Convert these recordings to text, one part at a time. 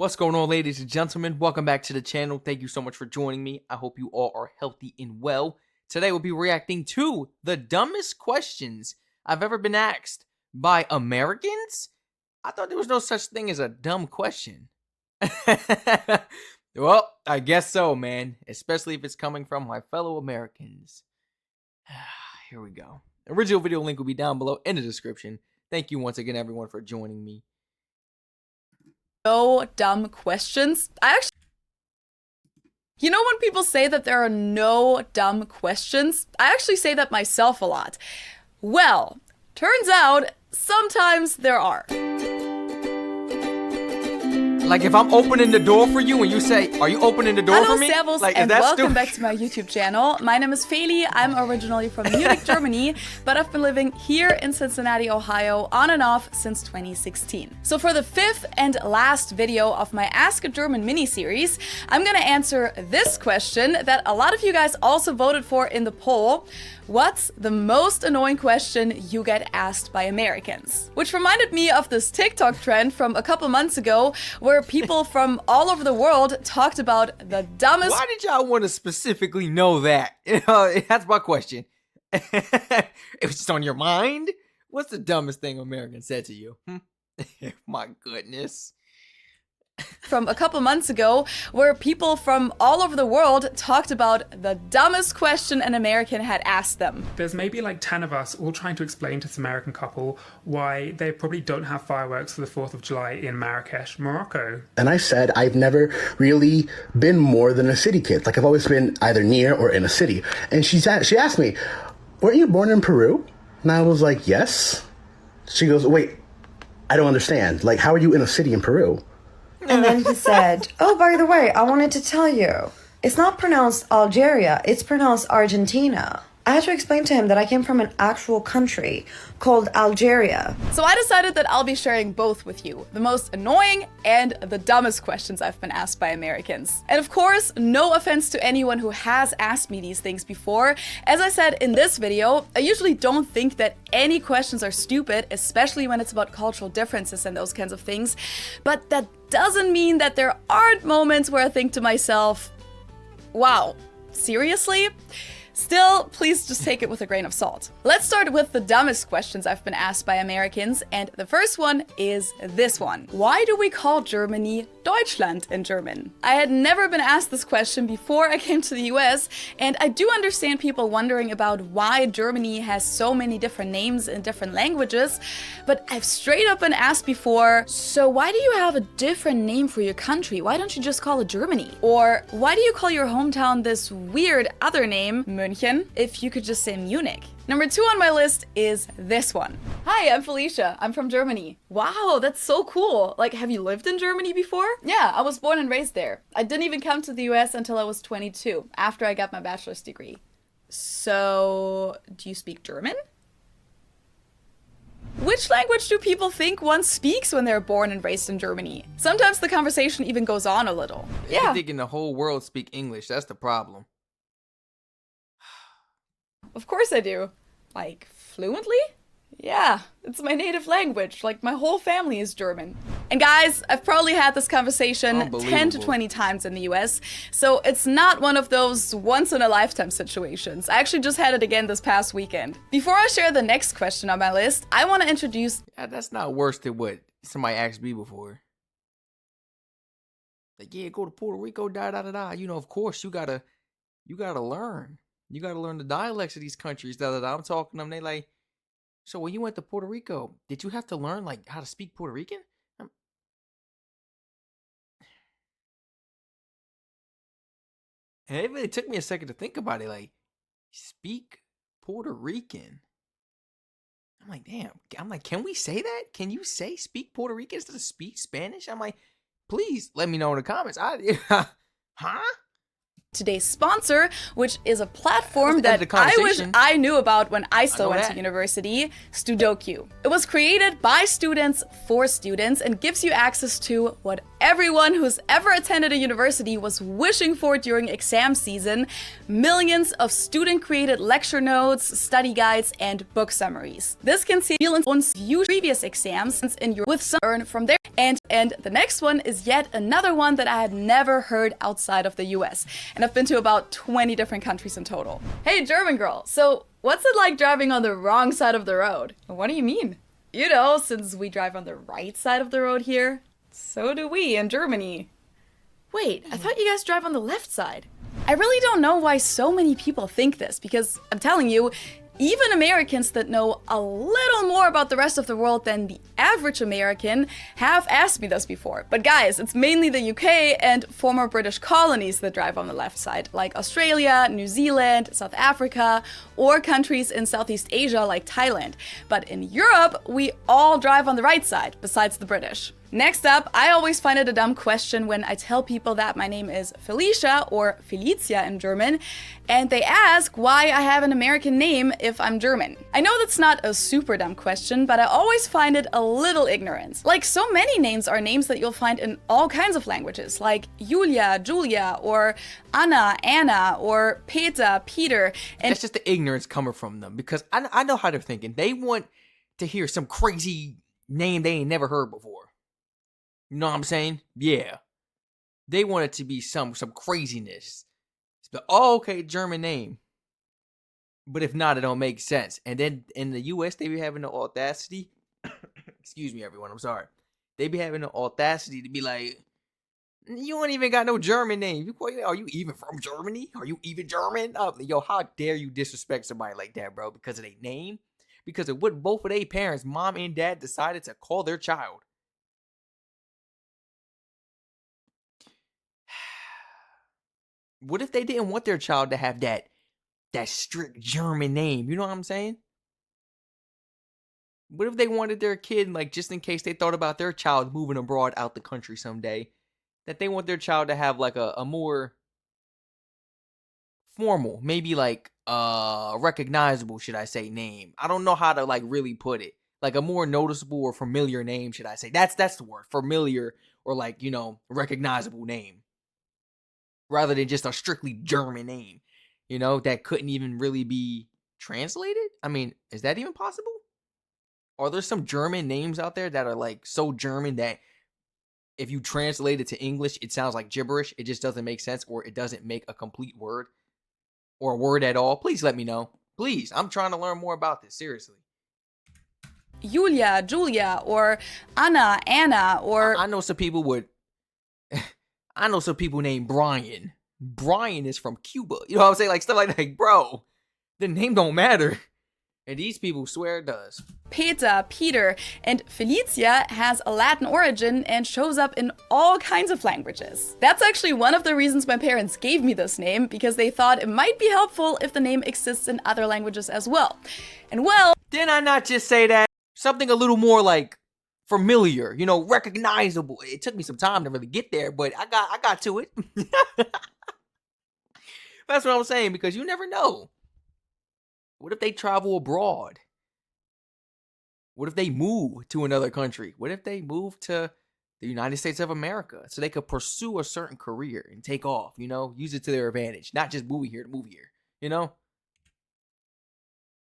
What's going on, ladies and gentlemen? Welcome back to the channel. Thank you so much for joining me. I hope you all are healthy and well. Today we'll be reacting to the dumbest questions I've ever been asked by Americans. I thought there was no such thing as a dumb question. Well, I guess so, man. Especially if it's coming from my fellow Americans. Here we go. The original video link will be down below in the description. Thank you once again, everyone, for joining me. No dumb questions. You know when people say that there are no dumb questions? I actually say that myself a lot. Well, turns out sometimes there are. Like if I'm opening the door for you and you say, are you opening the door Hello, for me? servus, Like, and welcome back to my YouTube channel. My name is Feli. I'm originally from Munich, Germany, but I've been living here in Cincinnati, Ohio, on and off since 2016. So for the fifth and last video of my Ask a German mini-series, I'm gonna answer this question that a lot of you guys also voted for in the poll. What's the most annoying question you get asked by Americans? Which reminded me of this TikTok trend from a couple months ago where people from all over the world talked about the dumbest— Why did y'all want to specifically know that? That's my question. It was just on your mind? What's the dumbest thing American said to you? My goodness. from a couple months ago where people from all over the world talked about the dumbest question an American had asked them. There's maybe like 10 of us all trying to explain to this American couple why they probably don't have fireworks for the 4th of July in Marrakesh, Morocco. And I said, I've never really been more than a city kid. Like I've always been either near or in a city. And she asked me, weren't you born in Peru? And I was like, yes. She goes, wait, I don't understand. Like, how are you in a city in Peru? And then he said, oh, by the way, I wanted to tell you, it's not pronounced Algeria, it's pronounced Argentina. I had to explain to him that I came from an actual country called Algeria. So I decided that I'll be sharing both with you, the most annoying and the dumbest questions I've been asked by Americans. And of course, no offense to anyone who has asked me these things before. As I said in this video, I usually don't think that any questions are stupid, especially when it's about cultural differences and those kinds of things. But that doesn't mean that there aren't moments where I think to myself, wow, seriously? Still, please just take it with a grain of salt. Let's start with the dumbest questions I've been asked by Americans, and the first one is this one. Why do we call Germany Deutschland in German? I had never been asked this question before I came to the US, and I do understand people wondering about why Germany has so many different names in different languages, but I've straight up been asked before, so why do you have a different name for your country? Why don't you just call it Germany? Or why do you call your hometown this weird other name, München, if you could just say Munich? Number 2 on my list is this one. Hi, I'm Felicia. I'm from Germany. Wow, that's so cool. Like, have you lived in Germany before? Yeah, I was born and raised there. I didn't even come to the US until I was 22, after I got my bachelor's degree. So, do you speak German? Which language do people think one speaks when they're born and raised in Germany? Sometimes the conversation even goes on a little. You're thinking the whole world speak English. That's the problem. Of course I do. Like, fluently? Yeah, it's my native language. Like, my whole family is German. And guys, I've probably had this conversation 10 to 20 times in the US, so it's not one of those once-in-a-lifetime situations. I actually just had it again this past weekend. Before I share the next question on my list, I want to introduce— Yeah, that's not worse than what somebody asked me before. Like, yeah, go to Puerto Rico, da-da-da-da. You know, of course, you gotta learn. You gotta learn the dialects of these countries, da-da-da. I'm talking to them, they like, so when you went to Puerto Rico, did you have to learn, like, how to speak Puerto Rican? And it really took me a second to think about it, like, speak Puerto Rican. I'm like, damn. I'm like, can we say that? Can you say speak Puerto Rican instead of speak Spanish? I'm like, please let me know in the comments. Huh? today's sponsor, which is a platform That's the that I wish conversation. I knew about when I still know went that. to university, Sudoku. It was created by students for students and gives you access to what everyone who's ever attended a university was wishing for during exam season: millions of student-created lecture notes, study guides, and book summaries. This can seal uns view previous exams in your with some earn from there. And the next one is yet another one that I had never heard outside of the US. And I've been to about 20 different countries in total. Hey, German girl, so what's it like driving on the wrong side of the road? What do you mean? You know, since we drive on the right side of the road here, so do we in Germany. Wait, I thought you guys drive on the left side. I really don't know why so many people think this, because I'm telling you, even Americans that know a little more about the rest of the world than the average American have asked me this before. But guys, it's mainly the UK and former British colonies that drive on the left side, like Australia, New Zealand, South Africa, or countries in Southeast Asia like Thailand. But in Europe, we all drive on the right side, besides the British. Next up, I always find it a dumb question when I tell people that my name is Felicia, or Felicia in German, and they ask why I have an American name if I'm German. I know that's not a super dumb question, but I always find it a little ignorant. Like, so many names are names that you'll find in all kinds of languages, like Julia, Julia, or Anna, Anna, or Peter, Peter, and That's just the ignorance coming from them, because I know how they're thinking. They want to hear some crazy name they ain't never heard before. You know what I'm saying? Yeah. They want it to be some craziness. But, oh, okay, German name. But if not, it don't make sense. And then in the US, they be having the audacity. Excuse me, everyone. I'm sorry. They be having the audacity to be like, you ain't even got no German name. Are you even from Germany? Are you even German? Yo, how dare you disrespect somebody like that, bro? Because of their name? Because of what both of their parents, mom and dad, decided to call their child. What if they didn't want their child to have that strict German name? You know what I'm saying? What if they wanted their kid, like, just in case they thought about their child moving abroad out the country someday, that they want their child to have like a more formal, maybe like recognizable, should I say, name? I don't know how to like really put it. Like a more noticeable or familiar name, should I say? That's the word. Familiar, or like, you know, recognizable name. Rather than just a strictly German name, you know, that couldn't even really be translated. I mean, is that even possible? Are there some German names out there that are like so German that if you translate it to English, it sounds like gibberish? It just doesn't make sense, or it doesn't make a complete word or a word at all? Please let me know. Please, I'm trying to learn more about this, seriously. Julia, Julia, or Anna, Anna, or I know some people would... I know some people named Brian. Brian is from Cuba. You know what I'm saying? Like, stuff like that. Bro, the name don't matter. And these people swear it does. Peter, Peter, and Felicia has a Latin origin and shows up in all kinds of languages. That's actually one of the reasons my parents gave me this name, because they thought it might be helpful if the name exists in other languages as well. And well... Did I not just say that? Something a little more like familiar, you know, recognizable. It took me some time to really get there, but I got to it. That's what I'm saying, because you never know. What if they travel abroad? What if they move to another country? What if they move to the United States of America so they could pursue a certain career and take off, you know, use it to their advantage, not just moving here to move here, you know?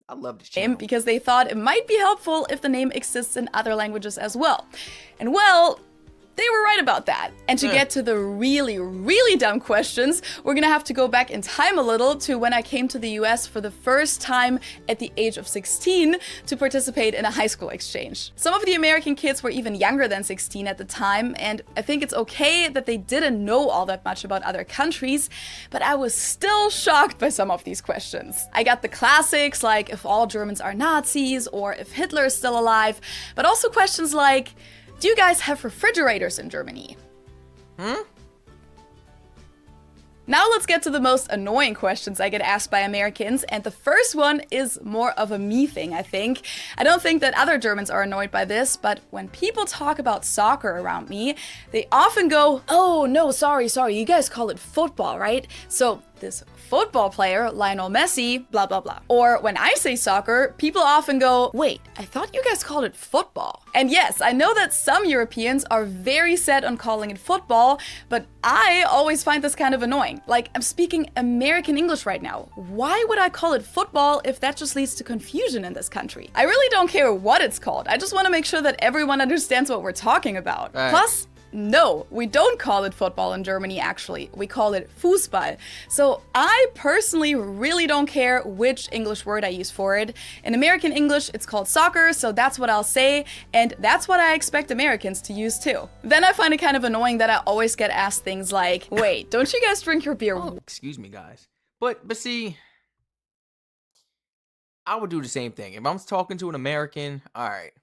I love this channel. Because they thought it might be helpful if the name exists in other languages as well. And well, they were right about that. And to get to the really, really dumb questions, we're gonna have to go back in time a little to when I came to the US for the first time at the age of 16 to participate in a high school exchange. Some of the American kids were even younger than 16 at the time, and I think it's okay that they didn't know all that much about other countries, but I was still shocked by some of these questions. I got the classics, like if all Germans are Nazis, or if Hitler is still alive, but also questions like, do you guys have refrigerators in Germany? Now let's get to the most annoying questions I get asked by Americans, and the first one is more of a me thing, I think. I don't think that other Germans are annoyed by this, but when people talk about soccer around me, they often go, "Oh, no, sorry, you guys call it football, right? So this football player, Lionel Messi, blah, blah, blah." Or when I say soccer, people often go, "Wait, I thought you guys called it football." And yes, I know that some Europeans are very set on calling it football, but I always find this kind of annoying. Like, I'm speaking American English right now. Why would I call it football if that just leads to confusion in this country? I really don't care what it's called. I just want to make sure that everyone understands what we're talking about. Right. Plus, no, we don't call it football in Germany, actually. We call it Fußball. So I personally really don't care which English word I use for it. In American English, it's called soccer, so that's what I'll say, and that's what I expect Americans to use too. Then I find it kind of annoying that I always get asked things like, "Wait, don't you guys drink your beer?" Oh, excuse me, guys. But see, I would do the same thing. If I'm talking to an American, all right,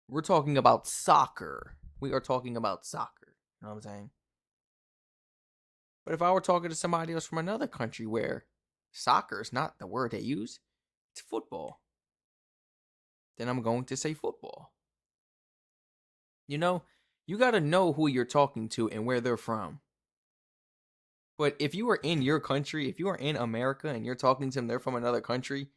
we're talking about soccer. We are talking about soccer. You know what I'm saying? But if I were talking to somebody else from another country where soccer is not the word they use, it's football, then I'm going to say football. You know, you got to know who you're talking to and where they're from. But if you are in your country, if you are in America and you're talking to them, they're from another country,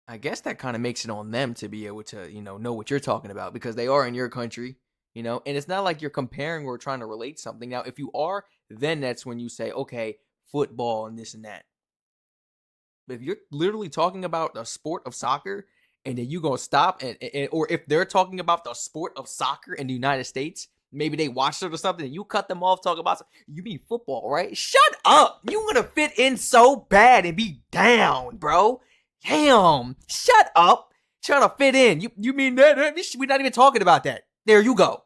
I guess that kind of makes it on them to be able to, know what you're talking about because they are in your country, and it's not like you're comparing or trying to relate something. Now, if you are, then that's when you say, okay, football and this and that. But if you're literally talking about the sport of soccer and then you gonna stop or if they're talking about the sport of soccer in the United States, maybe they watched it or something and you cut them off talking about, you mean football, right? Shut up. You want to fit in so bad and be down, bro. Damn, shut up. Trying to fit in. You mean that? We're not even talking about that. There you go.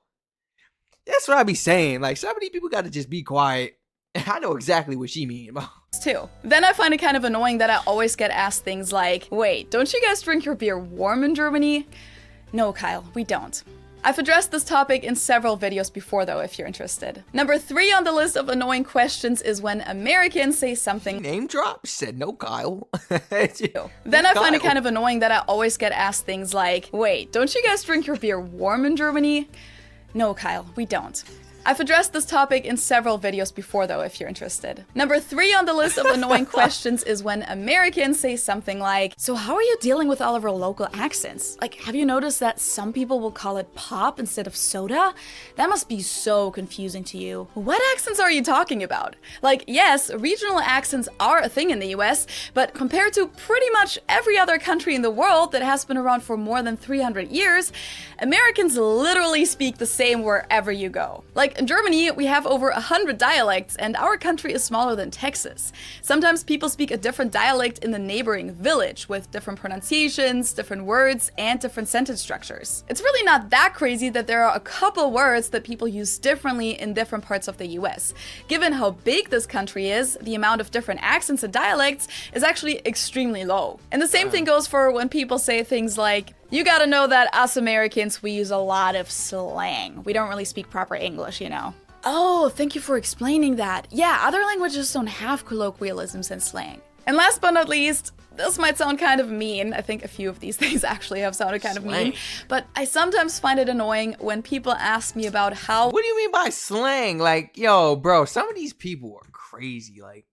That's what I be saying. Like, some of these people got to just be quiet. I know exactly what she mean. Too. Then I find it kind of annoying that I always get asked things like, "Wait, don't you guys drink your beer warm in Germany?" No, Kyle, we don't. I've addressed this topic in several videos before though, if you're interested. Number 3 on the list of annoying questions is when Americans say something Name drop? Said no, Kyle. Then I find it kind of annoying that I always get asked things like, "Wait, don't you guys drink your beer warm in Germany?" No, Kyle, we don't. I've addressed this topic in several videos before though, if you're interested. Number 3 on the list of annoying questions is when Americans say something like, "So how are you dealing with all of our local accents? Like, have you noticed that some people will call it pop instead of soda? That must be so confusing to you." What accents are you talking about? Like, yes, regional accents are a thing in the US, but compared to pretty much every other country in the world that has been around for more than 300 years, Americans literally speak the same wherever you go. Like, in Germany, we have over 100 dialects, and our country is smaller than Texas. Sometimes people speak a different dialect in the neighboring village, with different pronunciations, different words, and different sentence structures. It's really not that crazy that there are a couple words that people use differently in different parts of the US. Given how big this country is, the amount of different accents and dialects is actually extremely low. And the same thing goes for when people say things like, "You gotta know that us Americans, we use a lot of slang. We don't really speak proper English, you know." Oh, thank you for explaining that. Yeah, other languages don't have colloquialisms and slang. And last but not least, this might sound kind of mean. I think a few of these things actually have sounded kind of mean. But I sometimes find it annoying when people ask me about how— What do you mean by slang? Like, yo, bro, some of these people are crazy. Like,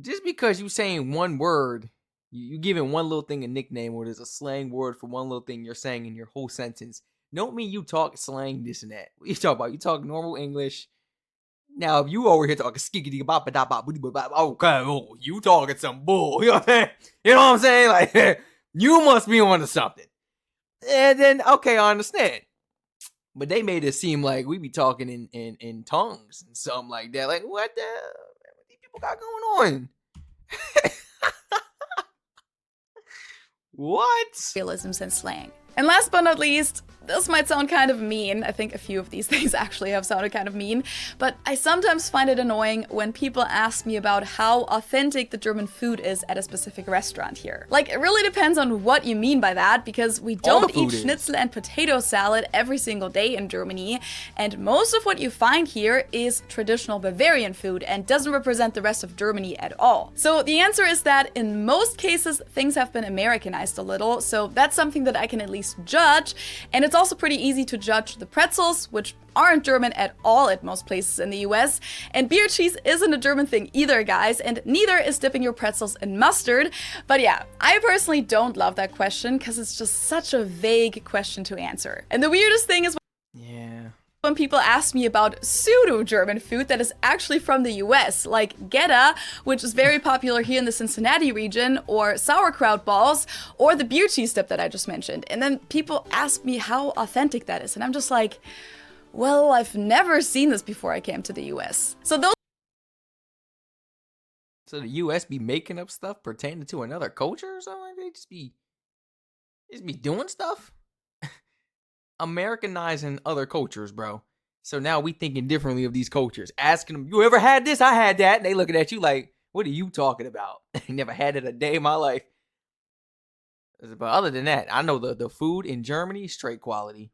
just because you saying one word, you giving one little thing a nickname, or there's a slang word for one little thing you're saying in your whole sentence, don't mean you talk slang this and that. What you talk about? You talk normal English. Now, if you over here talking skiggity bop da bop, okay, oh, you talking some bull. You know what I'm saying? You know what I'm saying? Like, you must be onto something. And then, okay, I understand. But they made it seem like we be talking in tongues and something like that. Like, what these people got going on? What? realisms and slang. And last but not least, this might sound kind of mean. I think a few of these things actually have sounded kind of mean, but I sometimes find it annoying when people ask me about how authentic the German food is at a specific restaurant here. Like, it really depends on what you mean by that, because we don't eat schnitzel and potato salad every single day in Germany, and most of what you find here is traditional Bavarian food and doesn't represent the rest of Germany at all. So the answer is that in most cases, things have been Americanized a little, so that's something that I can at least judge, and it's also pretty easy to judge the pretzels, which aren't German at all at most places in the US. And beer cheese isn't a German thing either, guys, and neither is dipping your pretzels in mustard. But yeah, I personally don't love that question because it's just such a vague question to answer. And the weirdest thing is when people ask me about pseudo-German food that is actually from the US, like Geta, which is very popular here in the Cincinnati region, or sauerkraut balls, or the beer cheese dip that I just mentioned. And then people ask me how authentic that is, and I'm just like, well, I've never seen this before I came to the US. So the US be making up stuff pertaining to another culture or something? They just be doing stuff? Americanizing other cultures, bro. So now we thinking differently of these cultures. Asking them, you ever had this? I had that. And they looking at you like, what are you talking about? I never had it a day in my life. But other than that, I know the food in Germany is straight quality.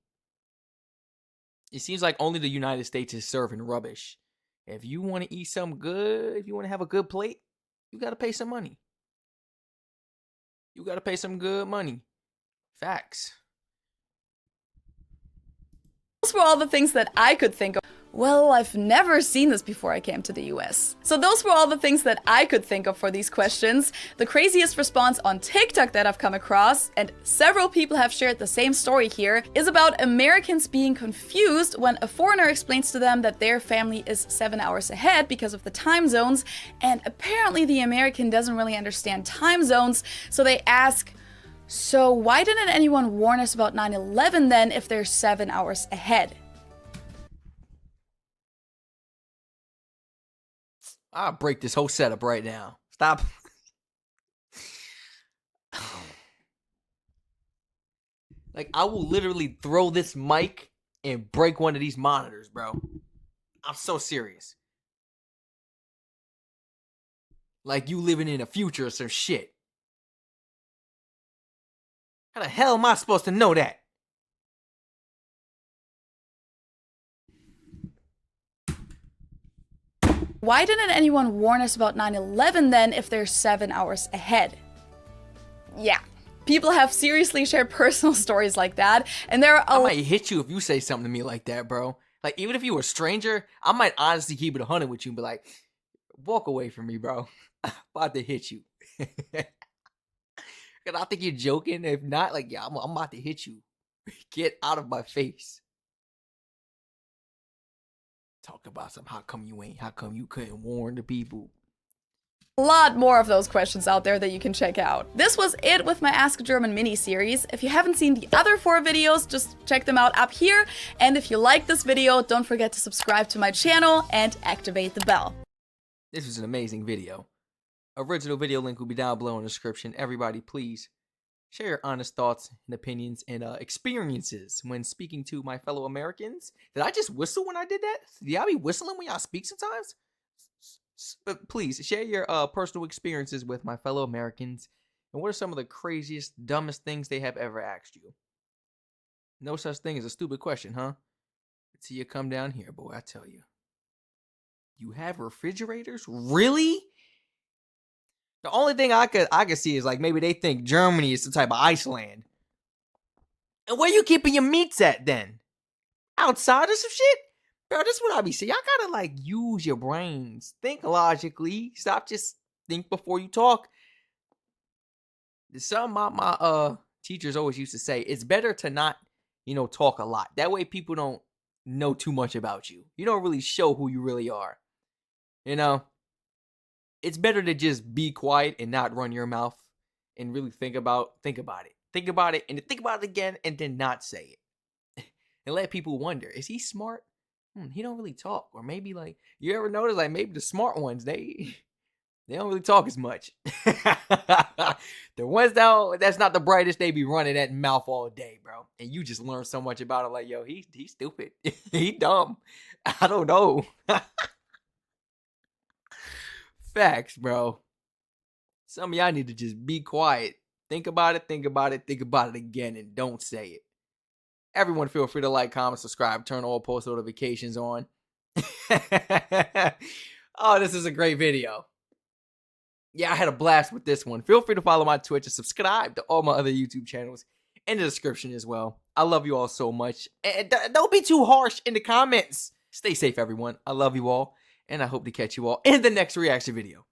It seems like only the United States is serving rubbish. If you want to eat something good, if you want to have a good plate, you got to pay some money. You got to pay some good money. Facts. Those were all the things that I could think of. Well, I've never seen this before I came to the US. So those were all the things that I could think of for these questions. The craziest response on TikTok that I've come across, and several people have shared the same story here, is about Americans being confused when a foreigner explains to them that their family is 7 hours ahead because of the time zones, and apparently the American doesn't really understand time zones, so they ask, so why didn't anyone warn us about 9/11 then if they're 7 hours ahead? I'll break this whole setup right now. Stop. Like, I will literally throw this mic and break one of these monitors, bro. I'm so serious. Like you living in a future or some shit. How the hell am I supposed to know that? Why didn't anyone warn us about 9/11 then if they're 7 hours ahead? Yeah, people have seriously shared personal stories like that, and there are I might hit you if you say something to me like that, bro. Like, even if you were a stranger, I might honestly keep it 100 with you and be like, walk away from me, bro. I'm about to hit you. Cause I think you're joking. If not, like, yeah, I'm about to hit you. Get out of my face. Talk about some. How come you couldn't warn the people? a lot more of those questions out there that you can check out. This was it with my Ask German mini-series. If you haven't seen the other 4 videos, just check them out up here. And if you like this video, don't forget to subscribe to my channel and activate the bell. This was an amazing video. Original video link will be down below in the description. Everybody, please share your honest thoughts and opinions and experiences when speaking to my fellow Americans. Did I just whistle when I did that? Did y'all be whistling when y'all speak sometimes? Please share your personal experiences with my fellow Americans. And what are some of the craziest, dumbest things they have ever asked you? No such thing as a stupid question, huh? Until you come down here, boy, I tell you. You have refrigerators? Really? The only thing I could see is like maybe they think Germany is some type of Iceland. And where you keeping your meats at then? Outside of some shit? Bro, this is what I be saying. Y'all gotta like use your brains. Think logically. Stop just think before you talk. There's something my teachers always used to say. It's better to not, talk a lot. That way people don't know too much about you. You don't really show who you really are. It's better to just be quiet and not run your mouth and really think about it. Think about it and then think about it again and then not say it. And let people wonder, is he smart? He don't really talk. Or maybe like, you ever notice like maybe the smart ones, they They don't really talk as much. The ones that's not the brightest, they be running that mouth all day, bro. And you just learn so much about it. Like, yo, he's stupid. He dumb. I don't know. Facts, bro. Some of y'all need to just be quiet. Think about it, think about it, think about it again, and don't say it. Everyone feel free to like, comment, subscribe, turn all post notifications on. Oh, this is a great video. Yeah, I had a blast with this one. Feel free to follow my Twitch and subscribe to all my other YouTube channels in the description as well. I love you all so much. And don't be too harsh in the comments. Stay safe, everyone. I love you all, and I hope to catch you all in the next reaction video.